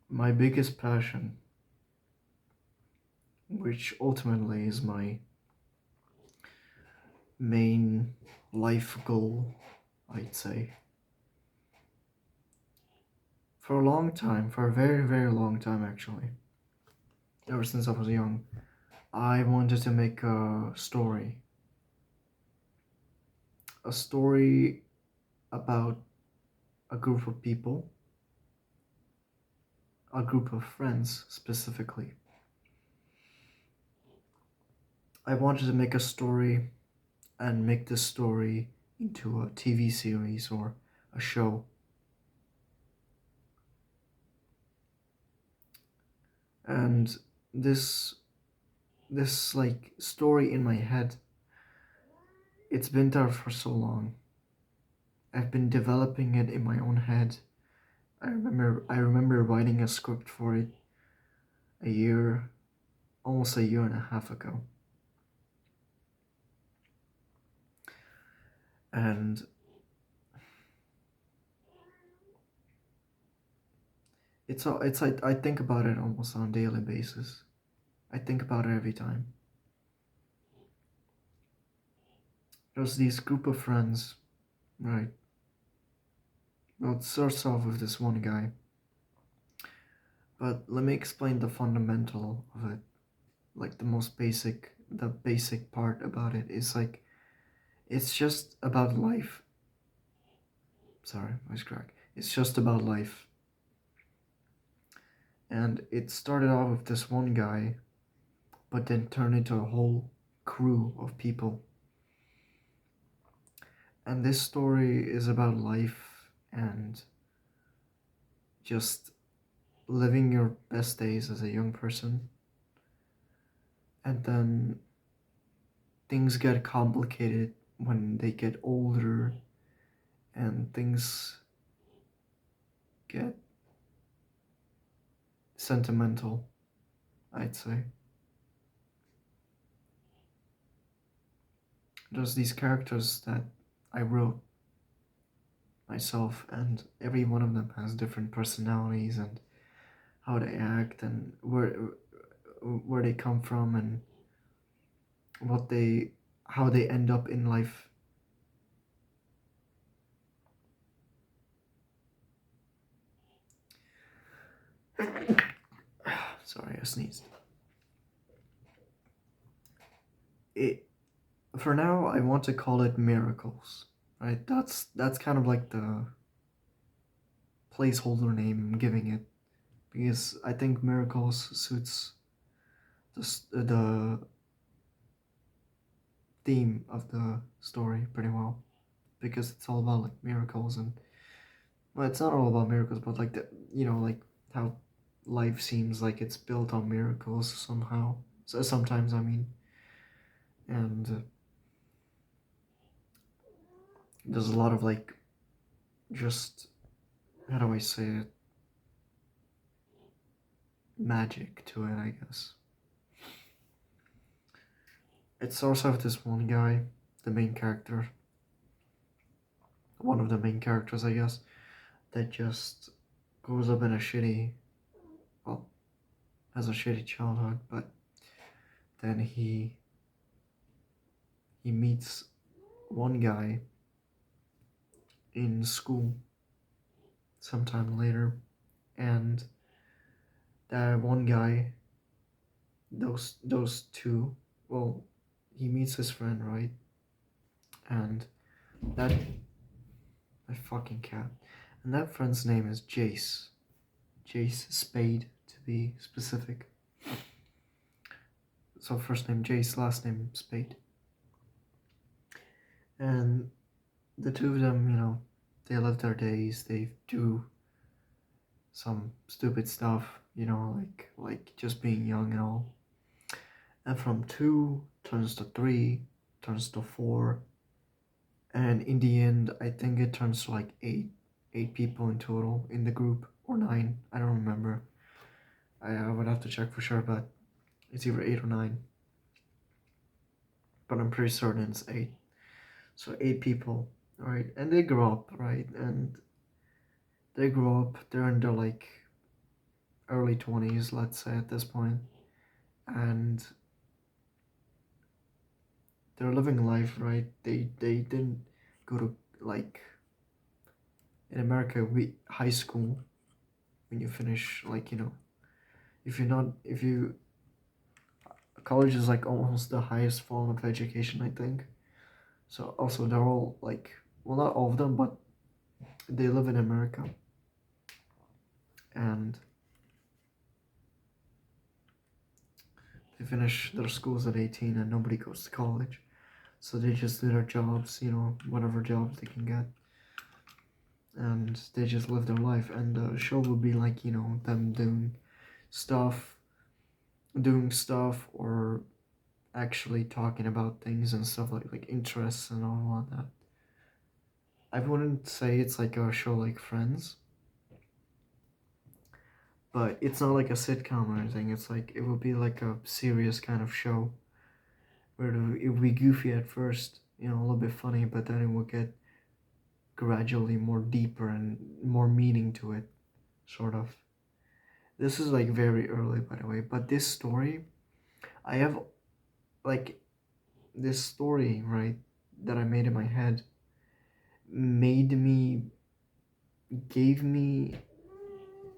My biggest passion, which ultimately is my main life goal, I'd say. For a long time, for a very, very long time actually, ever since I was young, I wanted to make a story about a group of people, a group of friends specifically. I wanted to make a story and make this story into a TV series or a show. And this this like story in my head, it's been there for so long. I've been developing it in my own head. I remember writing a script for it a year, almost a year and a half ago. And it's like I think about it almost on a daily basis. I think about it every time. There's these group of friends, right? Well, it starts off with this one guy, but let me explain the fundamental of it. Like the basic part about it is like it's just about life. Sorry, voice crack. It's just about life. And it started off with this one guy, but then turned into a whole crew of people. And this story is about life and just living your best days as a young person. And then things get complicated when they get older and things get sentimental, I'd say. There's these characters that I wrote myself, and every one of them has different personalities and how they act and where they come from and what they how they end up in life. Sorry, I sneezed. It for now I want to call it miracles, right? That's kind of like the placeholder name I'm giving it because I think miracles suits the theme of the story pretty well because it's all about like miracles and well, it's not all about miracles, but like like how life seems like it's built on miracles somehow. So sometimes I mean, and there's a lot of like just how do I say it, magic to it, I guess. It starts off with this one guy, the main character, one of the main characters, I guess, that just grows up in a shitty, well, has a shitty childhood, but then he meets one guy in school sometime later, and that one guy, those two, well, he meets his friend, right? And that my fucking cat, and that friend's name is Jace, Jace Spade to be specific. So first name Jace, last name Spade, and the two of them, they live their days. They do some stupid stuff, like just being young and all. And from two turns to three, turns to four, and in the end, I think it turns to like eight people in total in the group or nine. I don't remember. I would have to check for sure, but it's either eight or nine. But I'm pretty certain it's eight. So eight people, right? And they grow up, right? And they grow up. They're in their like early 20s, let's say at this point, and they're living life, right? They didn't go to, like, in America, we high school, when you finish, like, if you're not if you college is like almost the highest form of education, I think. So also they're all like, well, not all of them, but they live in America, and they finish their schools at 18 and nobody goes to college. So they just do their jobs, whatever jobs they can get, and they just live their life. And the show will be like, them stuff, doing stuff, or actually talking about things and stuff, like interests and all of that. I wouldn't say it's like a show like Friends, but it's not like a sitcom or anything. It's like it would be like a serious kind of show where it would be goofy at first, a little bit funny, but then it will get gradually more deeper and more meaning to it, sort of. This is like very early, by the way, but this story, I have like this story, right, that I made in my head made me, gave me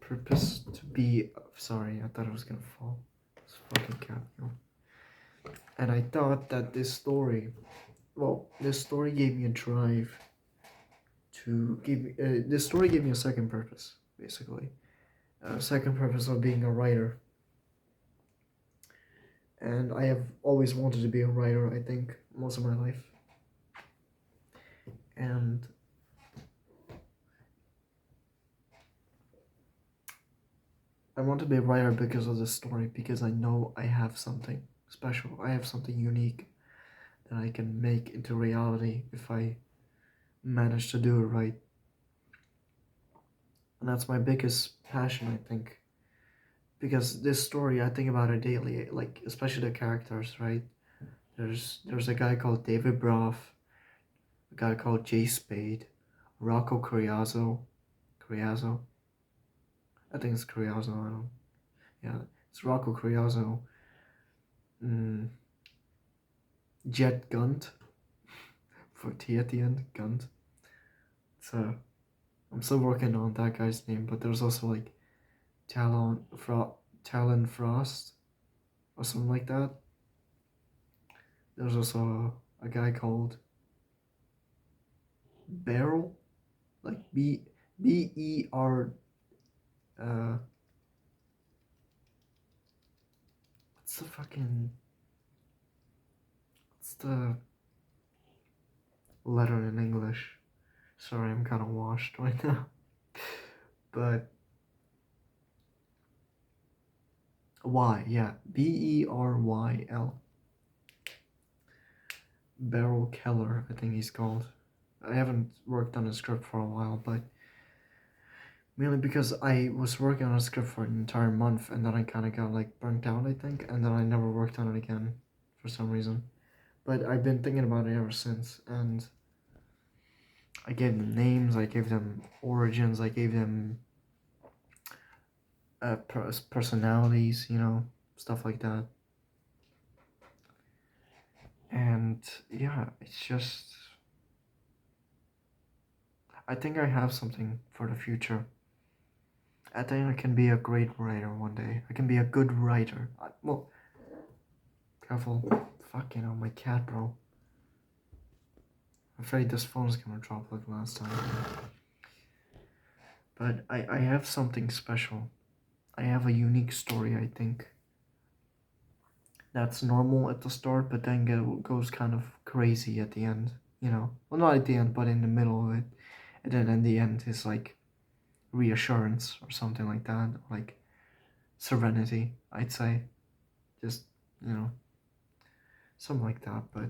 purpose to be. Sorry, I thought it was gonna fall. This fucking cat, And I thought that this story gave me a drive to give me. This story gave me a second purpose, basically. A second purpose of being a writer. And I have always wanted to be a writer, I think, most of my life. And I want to be a writer because of this story, because I know I have something special. I have something unique that I can make into reality if I manage to do it right. And that's my biggest passion, I think. Because this story, I think about it daily, like especially the characters, right? There's a guy called David Broff, a guy called Jay Spade, Rocco Criazzo. I think it's Criazzo. I don't. Yeah, it's Rocco Criazzo. Mm, Jet Gunt, for T at the end. Gunt. So I'm still working on that guy's name, but there's also like Talon Frost or something like that. There's also a guy called Beryl, like B E R. Uh, what's the fucking what's the letter in English? Sorry, I'm kind of washed right now. But Y, yeah, Beryl. Beryl Keller, I think he's called. I haven't worked on a script for a while, but mainly because I was working on a script for an entire month and then I kind of got like burnt out, I think, and then I never worked on it again for some reason. But I've been thinking about it ever since, and I gave them names, I gave them origins, I gave them personalities, stuff like that. And yeah, it's just, I think I have something for the future. I think I can be a great writer one day. I can be a good writer. Well, careful. Fuck, my cat, bro. I'm afraid this phone's gonna drop like last time. But I have something special. I have a unique story, I think. That's normal at the start, but then goes kind of crazy at the end. Well, not at the end, but in the middle of it. And then in the end, it's like reassurance or something like that. Like serenity, I'd say. Just, you know, something like that. But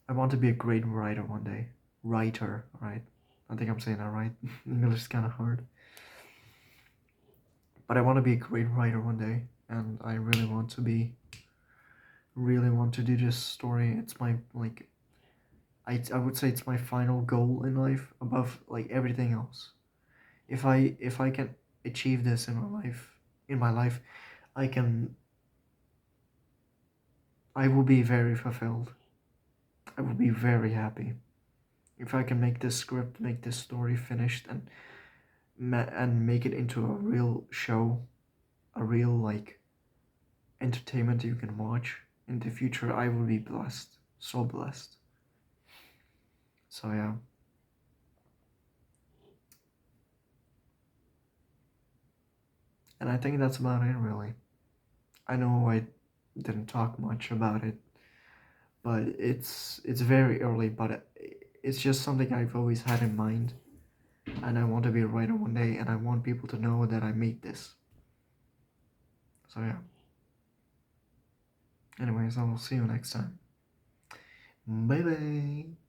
I want to be a great writer one day. Writer, right? I think I'm saying that right. English is kind of hard. But I want to be a great writer one day. And I really want to do this story. It's my, like, I would say it's my final goal in life above, like, everything else. If I can, achieve this in my life, I can, I will be very fulfilled. I will be very happy if I can make this script, make this story finished, and make it into a real show, a real like entertainment you can watch in the future. I will be blessed, so blessed. So yeah, and I think that's about it really. I know I didn't talk much about it, but it's very early, but it's just something I've always had in mind, and I want to be a writer one day, and I want people to know that I made this. So yeah. Anyways, I'll see you next time. Bye bye.